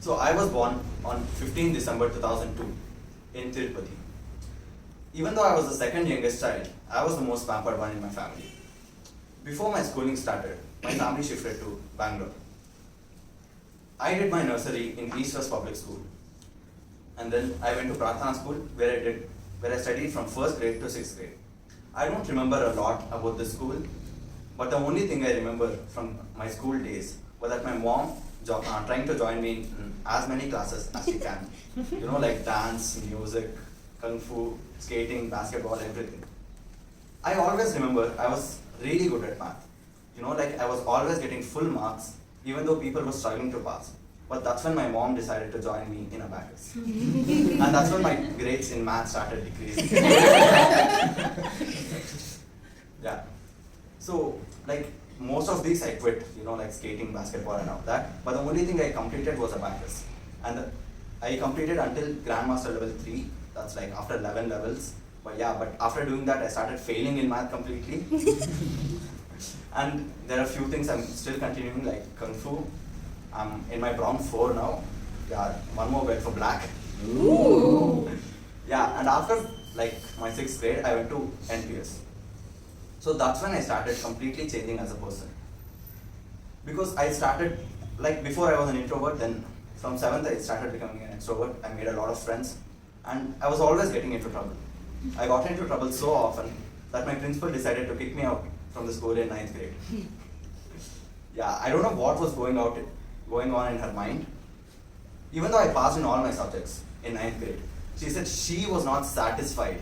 So I was born on 15 December 2002 in Tirupati. Even though I was the second youngest child, I was the most pampered one in my family. Before my schooling started, my family shifted to Bangalore. I did my nursery in East West Public School. And then I went to Pratana School where I studied from 1st grade to 6th grade. I don't remember a lot about this school, but the only thing I remember from my school days was that my mom trying to join me in as many classes as she can. Like dance, music, kung fu, skating, basketball, everything. I always remember I was really good at math. I was always getting full marks, even though people were struggling to pass. But that's when my mom decided to join me in abacus. And that's when my grades in math started decreasing. Yeah. So, most of these I quit, like skating, basketball and all that. But the only thing I completed was abacus. And I completed until Grandmaster level 3. That's like after 11 levels. But after doing that, I started failing in math completely. And there are a few things I'm still continuing, like kung fu. I'm in my brown 4 now. Yeah, one more belt for black. Ooh. Yeah, and after my 6th grade, I went to NPS. So that's when I started completely changing as a person. Because I started, before I was an introvert, then from 7th I started becoming an extrovert. I made a lot of friends, and I was always getting into trouble. I got into trouble so often that my principal decided to kick me out from the school in 9th grade. Yeah, I don't know what was going on in her mind. Even though I passed in all my subjects in 9th grade, she said she was not satisfied.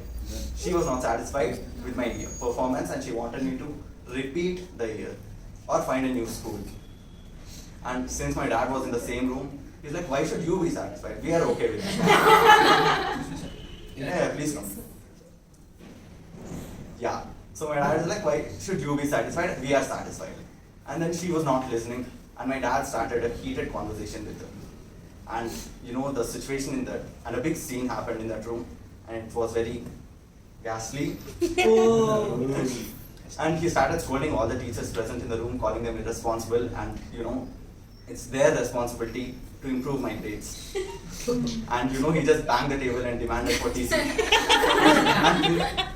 She was not satisfied with my performance, and she wanted me to repeat the year or find a new school. And since my dad was in the same room, he's like, why should you be satisfied? We are okay with it. Yeah, please come. Yeah. So my dad is like, why should you be satisfied? We are satisfied. And then she was not listening, and my dad started a heated conversation with her. And the situation and a big scene happened in that room, and it was very ghastly. And he started scolding all the teachers present in the room, calling them irresponsible, and it's their responsibility to improve my grades. And he just banged the table and demanded for TC.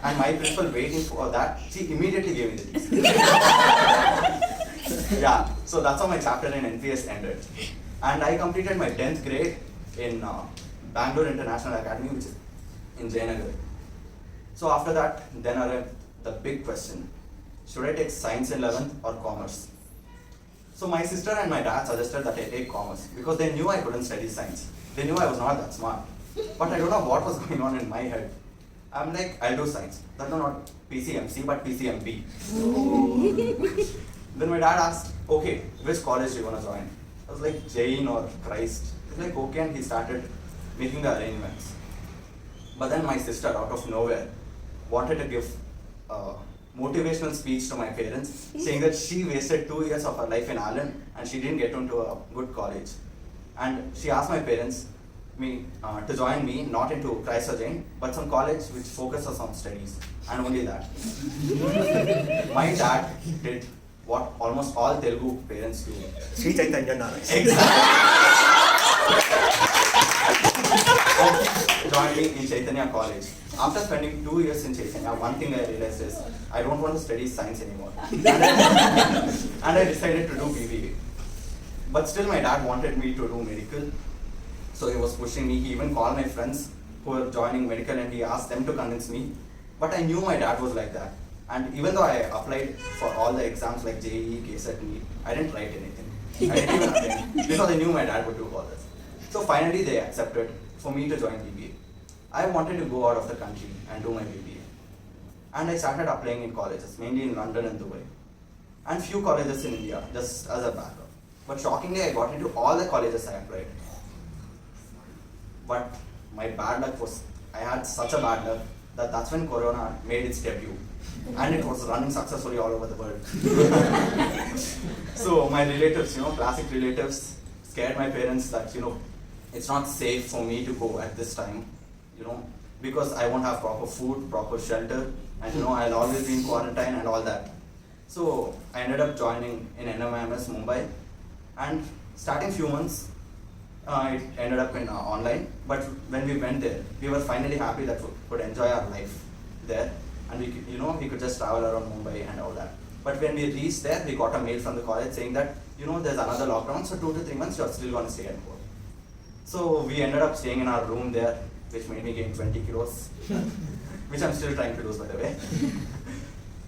and my principal, waiting for that, she immediately gave me the TC. Yeah, so that's how my chapter in NPS ended. And I completed my 10th grade in Bangalore International Academy, which is in Jayanagar. So after that, then arrived the big question: should I take science in 11th or commerce? So my sister and my dad suggested that I take commerce because they knew I couldn't study science. They knew I was not that smart. But I don't know what was going on in my head. I'm like, I'll do science. That's not PCMC, but PCMB. Then my dad asked, okay, which college do you want to join? I was like, Jain or Christ. He's like, okay, and he started making the arrangements. But then my sister, out of nowhere, wanted to give a motivational speech to my parents, saying that she wasted 2 years of her life in Allen and she didn't get into a good college. And she asked my parents to join me, not into Christ or Jain, but some college which focuses on studies, and only that. My dad did what almost all Telugu parents do. Sri Chaitanya Narayan. And joined me in Chaitanya College. After spending 2 years in Chaitanya, one thing I realized is I don't want to study science anymore. And I decided to do BBA. But still my dad wanted me to do medical. So he was pushing me. He even called my friends who were joining medical and he asked them to convince me. But I knew my dad was like that. And even though I applied for all the exams like JEE, KSET, NEET, I didn't write anything. I didn't even attend because I knew my dad would do all this. So finally they accepted for me to join BBA. I wanted to go out of the country and do my BBA. And I started applying in colleges, mainly in London and Dubai. And few colleges in India, just as a backup. But shockingly, I got into all the colleges I applied. But my bad luck was, I had such a bad luck that that's when Corona made its debut. And it was running successfully all over the world. So my relatives, classic relatives, scared my parents that, it's not safe for me to go at this time, because I won't have proper food, proper shelter, and I'll always be in quarantine and all that. So I ended up joining in NMIMS Mumbai, and starting few months, It ended up in online, but when we went there, we were finally happy that we could enjoy our life there, and we could just travel around Mumbai and all that. But when we reached there, we got a mail from the college saying that, there's another lockdown, so 2 to 3 months you're still going to stay at home. So we ended up staying in our room there, which made me gain 20 kilos, which I'm still trying to lose, by the way.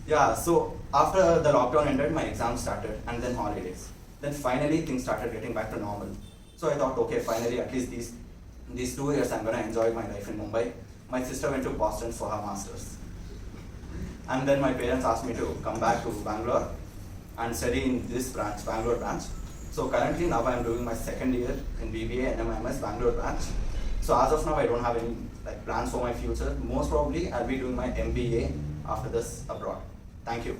Yeah, so after the lockdown ended, my exams started, and then holidays. Then finally things started getting back to normal. So I thought, okay, finally at least these 2 years I'm gonna enjoy my life in Mumbai. My sister went to Boston for her masters. And then my parents asked me to come back to Bangalore and study in this branch, Bangalore branch. So currently now I'm doing my 2nd year in BBA and MIMS Bangalore branch. So as of now I don't have any plans for my future. Most probably I'll be doing my MBA after this abroad. Thank you.